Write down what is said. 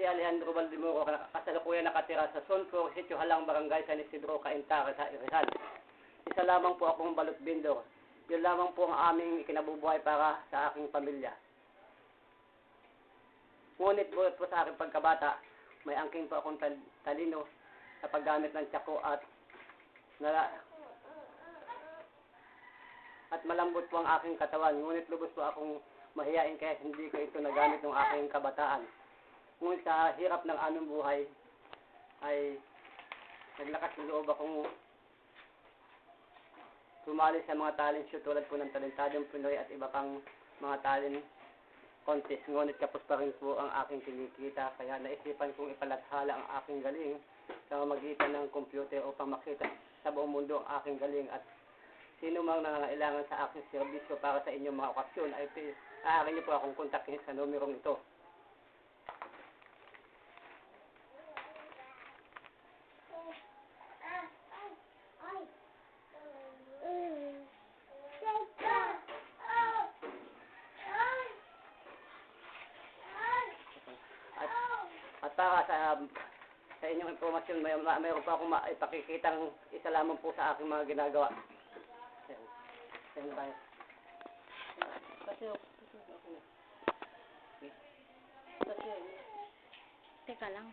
si Alejandro Valdemoro, kasalukuyan nakatira sa Sonfor, Sitio Halang, Barangay San Isidro, Cainta, sa Rizal. Isa lamang po akong balot bindor. Yun lamang po ang aming ikinabubuhay para sa aking pamilya. Ngunit po sa aking pagkabata, may angking po akong talino sa paggamit ng tsako at malambot po ang aking katawan. Ngunit lubos po akong mahiyain kaya hindi ko ito nagamit ng aking kabataan. Ngunit sa hirap ng aming buhay ay naglakas ng loob akong sumali sa mga talent show tulad po ng Talentadong Pinoy at iba pang mga talent contest. Ngunit kapos pa rin po ang aking kinikita kaya naisipan kong ipalathala ang aking galing sa magitan ng computer upang makita sa buong mundo ang aking galing at sino mang nangangailangan sa aking serbisyo para sa inyong mga okasyon ay maaari niyo po akong kontakin sa numerong ito. At para sa inyong impormasyon, mayroon pa akong ipakikitang isa lamang po sa aking mga ginagawa. Ayan tayo. Teka lang.